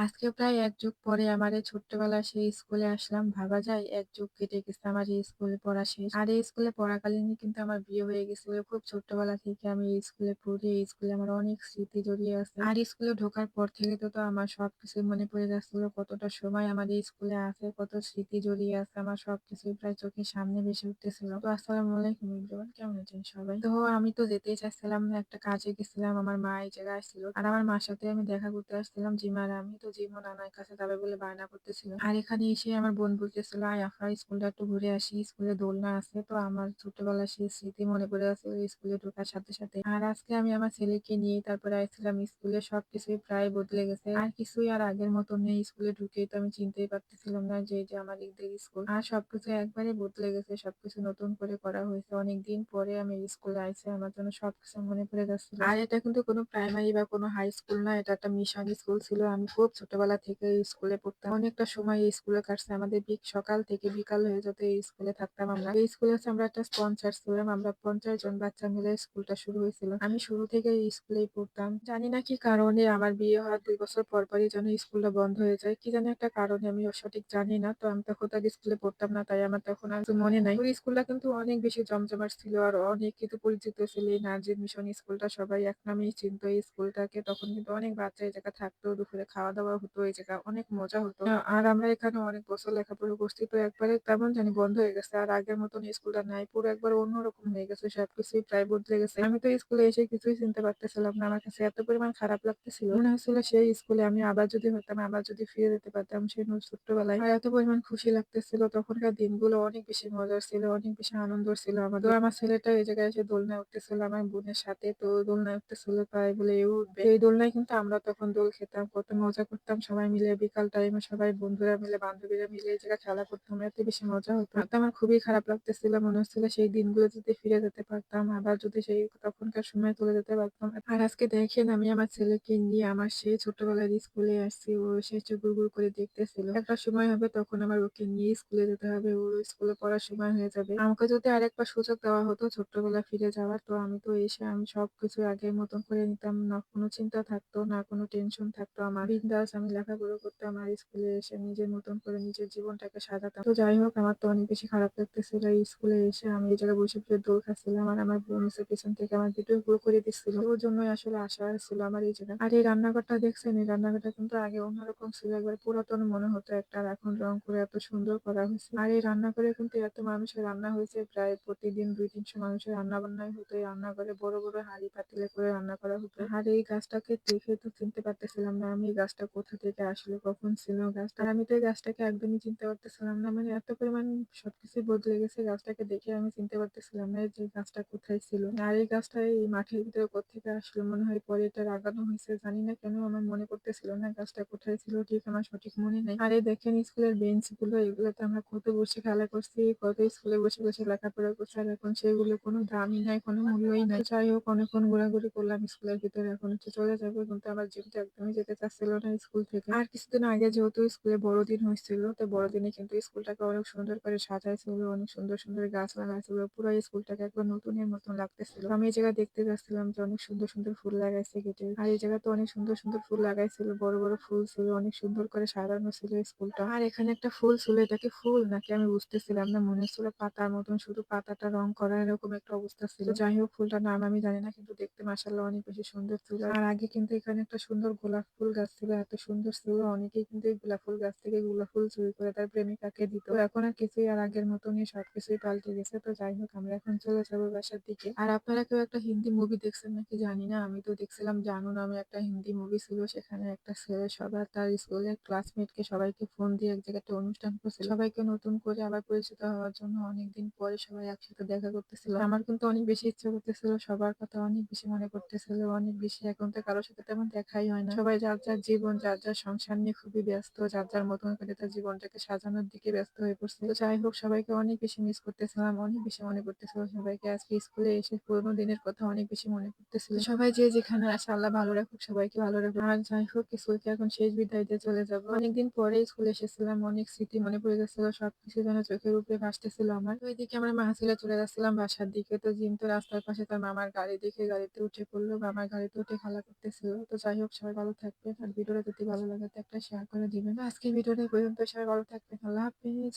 আজকে প্রায় ১ যুগ পরে আমার এই ছোট্টবেলার সেই স্কুলে আসলাম। ভাবা যায় ১ যুগ কেটে গেছে আমার এই স্কুলে পড়া শেষ। আর এই স্কুলে পড়াকালীনই কিন্তু আমার বিয়ে হয়ে গেছিল। খুব ছোট্টবেলা থেকে আমি এই স্কুলে পড়ি। এই স্কুলে আমার অনেক স্মৃতি জড়িয়ে আছে। আর স্কুলে ঢোকার পর থেকে তো আমার সবকিছুই মনে পড়ে যাচ্ছিল। কতটা সময় আমার এই স্কুলে আছে, কত স্মৃতি জড়িয়ে আছে। আমার সবকিছুই প্রায় চোখের সামনে ভেসে উঠতেছিল। তো আসসালামু আলাইকুম এভরিওয়ান, কেমন আছেন সবাই? তো আমি তো যেতেই চাচ্ছিলাম না। একটা কাজে গেছিলাম। আমার মা এই জায়গায় আসছিল। আর আমার মার সাথে আমি দেখা করতে আসছিলাম জিমার। আমি তো জিমও নানার কাছে যাবে বলে বায়না করতেছিল। আর এখানে এসে আমার বোন বলতেছিল, "আয় আফা, স্কুলটা একটু ঘুরে আসি। স্কুলে দোলনা আছে।" তো আমার ছোটবেলার সেই স্মৃতি মনে পড়ে যাচ্ছিল স্কুলে ঢোকার সাথে সাথে। আর আজকে আমি আমার ছেলেকে নিয়ে তারপরে আসছিলাম স্কুলে। সবকিছুই প্রায় বদলে গেছে। আর কিছুই আর আগের মতো নেই। স্কুলে ঢুকেই তো আমি চিনতেই পারতেছিলাম না যে এই যে আমার ঈদের স্কুল। আর সবকিছু একবারে বদলে গেছে। সবকিছু নতুন করে করা হয়েছে। অনেকদিন পরে আমি স্কুলে আইছি। আমার জন্য সবকিছু মনে পড়ে যাচ্ছিল। আর এটা কিন্তু কোনো প্রাইমারি বা কোনো হাই স্কুল না। এটা একটা মিশন স্কুল ছিল। আমি খুব ছোটবেলা থেকে এই স্কুলে পড়তাম। অনেকটা সময় এই স্কুলে কাটছে। আমাদের সকাল থেকে বিকাল হয়ে যেত এই স্কুলে থাকতাম আমরা। এই স্কুলে হচ্ছে আমরা একটা স্পন্সর ছিলাম। আমরা ৫০ জন বাচ্চা মিলে স্কুলটা শুরু হয়েছিল। আমি শুরু থেকে এই স্কুলেই পড়তাম। জানি না কি কারণে আমার বিয়ে হওয়ার ২ বছর পরই যেন স্কুলটা বন্ধ হয়ে যায়। কি জানি একটা কারণে, আমি সঠিক জানি না। তো আমি তখন তো আর স্কুলে পড়তাম না। তাই আমার তখন আর কিছু মনে নাই। ওই স্কুলটা কিন্তু অনেক বেশি জমজমাট ছিল। আর অনেক কিন্তু পরিচিত ছিল এই নার্জিন মিশন স্কুলটা। সবাই এক নামেই চিনতো এই স্কুলটাকে। তখন কিন্তু অনেক বাচ্চা এই জায়গায় থাকতো। দুপুরে খাওয়া-দাওয়া হতো এই জায়গায়। অনেক মজা হতো। আর আমরা এখানে অনেক বছর লেখাপড়া করছি। তো একবারে কেমন জানি বন্ধ হয়ে গেছে। আর আগের মতন স্কুলটা নাই। পুরো একবার অন্যরকম হয়ে গেছে। সবকিছুই প্রায় বদলে গেছে। আমি তো স্কুলে এসে কিছুই চিনতে পারতেছিলাম না। আমার কাছে এত পরিমাণ খারাপ লাগতেছিল। মনে হচ্ছিল সেই স্কুলে আমি আবার যদি হতাম, আবার যদি ফিরে যেতে পারতাম সেই ছোট্টবেলায়। আর এত পরিমাণ খুশি লাগতেছিল। তখনকার দিনগুলো অনেক বেশি মজার ছিল, অনেক বেশি আনন্দর ছিল আমার। তো আমার ছেলেটা এই জায়গায় এসে দোলনায় উঠতেছিল আমার বোনের সাথে। তো দোলনায় উঠতেছিল তাই বলে এও উঠবে। এই দোলনায় কিন্তু আমরা তখন দোল খেতাম, কত মজা করতাম সবাই মিলে। বিকাল টাইমে সবাই বন্ধুরা মিলে, বান্ধবীরা মিলে এই জায়গায় খেলা করতাম। এত বেশি মজা হতো। তো আমার খুবই খারাপ লাগতেছিল। মনে হচ্ছিল সেই দিনগুলো যদি ফিরে যেতে পারতাম, আবার যদি সেই তখনকার সময় চলে যেতে পারতাম। আর আজকে দেখেন আমি আমার ছেলেকে নিয়ে আমার সেই ছোটবেলার স্কুলে আসছি। ও এসে গুড় করে দেখতেছিল। একটা সময় হবে তখন আমার ওকে নিয়ে স্কুলে যেতে হবে। ওর স্কুলে পড়ার সময় হয়ে যাবে। আমাকে যদি আরেকবার সুযোগ দেওয়া হতো ছোট্টবেলা ফিরে যাওয়ার, তো আমি তো এসে আমি সবকিছু আগের মতন করে নিতাম। না কোনো চিন্তা থাকতো, না কোনো টেনশন থাকতো আমার। বিন্দাস আমি লেখাপড়া করতাম আর স্কুলে এসে নিজের মতন করে নিজের জীবনটাকে সাজাতাম। তো যাই হোক, আমার তো অনেক বেশি খারাপ লাগতেছিল এই স্কুলে এসে। আমি এই জায়গায় বসে বসে দোল খাচ্ছিলাম। আর আমার বোন এসে পেছন থেকে আমার ভিডিও করে দিচ্ছিল। ওর জন্যই আসলে আসা ছিল আমার এই জায়গায়। আর এই রান্নাঘরটা দেখছেন, এই রান্নাঘরটা কিন্তু আগে অন্যরকম ছিল। একবার পুরাতন মনে হতো একটা, আর এখন রং করে এত সুন্দর করা হয়েছে। আর এই রান্নাঘরে কিন্তু এত মানুষের রান্না হয়েছে, প্রায় প্রতিদিন ২-৩০০ মানুষের রান্না-বান্নাই হতো। এই রান্নাঘরে বড় বড় হাঁড়ি পাতিলে করে রান্না করা হতো। আর এই গাছটাকে দেখে তো চিনতে পারতেছিলাম না আমি এই গাছটা কোথা থেকে আসলো, কখন ছিল গাছটা। আর আমি তো এই গাছটাকে একদমই চিনতে পারতেছিলাম না। মানে এত পরিমাণ সবকিছুই বদলে গেছে। গাছটাকে দেখে আমি চিনতে পারতেছিলাম না যে গাছটা কোথায় ছিল। আর এই গাছটা এই মাঠের ভিতরে কোত্থেকে আসলো, মনে হয় পরে এটা লাগানো হয়েছে। জানি না কেন আমার মনে পড়তেছিল না গাছটা কোথায় ছিল, ঠিক আমার সঠিক মনে নেই। আর এই দেখেন স্কুলের বেঞ্চ গুলো, এগুলোতে আমরা কত বসে খেলা করছি, কত স্কুলে বসে বসে লেখাপড়া করছি। আর এখন সেগুলো কোনো দামই নাই, কোনো মূল্যই নাই। তো যাই হোক, অনেকক্ষণ ঘোরাঘুরি করলাম স্কুলের ভিতরে। এখন হচ্ছে চলে যাবো, কিন্তু আমার জিমটা একদমই যেতে চাচ্ছিল না স্কুল থেকে। আর কিছুদিন আগে যেহেতু স্কুলে বড়দিন হয়েছিল, তো বড়দিনে কিন্তু স্কুলটাকে অনেক সুন্দর করে সাজাইছিল, অনেক সুন্দর সুন্দর গাছ লাগাইছিল। পুরো স্কুলটাকে একবার নতুনের মতন লাগতেছিল। আমি এই জায়গায় দেখতে যাচ্ছিলাম যে অনেক সুন্দর সুন্দর ফুল লাগাইছে গেটে। আর এই জায়গায় তো অনেক সুন্দর সুন্দর ফুল লাগাইছিল, বড় বড় ফুল ছিল, অনেক সুন্দর করে সাজানো ছিল স্কুলটা। আর এখানে একটা ফুল ছিল, এটা কি ফুল নাকি আমি বুঝতেছিলাম না। মনে হচ্ছিল পাতার মতন, শুধু পাতাটা রং করা, এরকম একটা অবস্থা ছিল। যাই হোক, ফুলটার নাম আমি জানি না, কিন্তু দেখতে মাশাআল্লাহ অনেক বেশি সুন্দর ছিল। আর আগে কিন্তু এখানে একটা সুন্দর গোলাপ ফুল গাছ ছিল, এত সুন্দর ছিল। অনেকেই কিন্তু এই গোলাপ ফুল গাছ থেকে গোলাপ ফুল চুরি করে তার প্রেমিকাকে দিত। তো এখন আর কিছুই আর আগের মতনই, সবকিছুই পাল্টে গেছে। তো যাই হোক, আমরা এখন চলে যাবো বাসার দিকে। আর আপনারা কেউ একটা হিন্দি মুভি দেখছেন নাকি জানি না, আমি তো দেখছিলাম জানু নামে একটা হিন্দি মুভি ছিল। সেখানে একটা ছেলে সবার তার স্কুলের ক্লাসমেটকে সবাইকে ফোন দিয়ে এক জায়গায় একটা অনুষ্ঠান করছিল, সবাইকে নতুন করে আবার পরিচিত হওয়ার জন্য। অনেকদিন পরে সবাই একসাথে দেখা করতেছিল। আমার কিন্তু অনেক বেশি ইচ্ছে করতেছিল, সবার কথা অনেক বেশি মনে করতেছিল, অনেক বেশি। এখন তো কারোর সাথে তেমন দেখাই হয় না। সবাই যার যার জীবন, যার যার সংসার নিয়ে খুবই ব্যস্ত, যার যার মতন করে তার জীবনটাকে সাজানোর দিকে ব্যস্ত হয়ে পড়ছে। তো যাই হোক, সবাইকে অনেক বেশি মিস করতেছিলাম, অনেক বেশি মনে করতেছিল সবাইকে। আজকে স্কুলে এসে পুরোনো দিনের কথা অনেক বেশি মনে করতেছিল। সবাই যে যেখানে আছে আল্লাহ ভালো রাখুক, সবাইকে ভালো রাখুক। আর যাই হোক, স্কুলকে এখন শেষ বিদায় দিয়ে চলে যাবো। অনেকদিন পরে স্কুলে এসেছিলাম, অনেক স্মৃতি মনে পড়ে যাচ্ছিল, সবকিছু যেন চোখের উপরে ভাসতেছিল আমার। তো ওইদিকে আমরা মাহফিলে চলে যাচ্ছিলাম বাসার দিকে। তো জিম তো রাস্তার পাশে, তার মামার গাড়ি দেখে গাড়িতে উঠে পড়লো, মামার গাড়িতে উঠে খেলা করতেছিল। তো যাই হোক, সবাই ভালো থাকবেন আর ভিডিওটা যদি ভালো লাগে তো একটা শেয়ার করে দিবেন। তো আজকের ভিডিওটা এই পর্যন্ত। সবাই ভালো থাকবেন। আল্লাহ হাফেজ।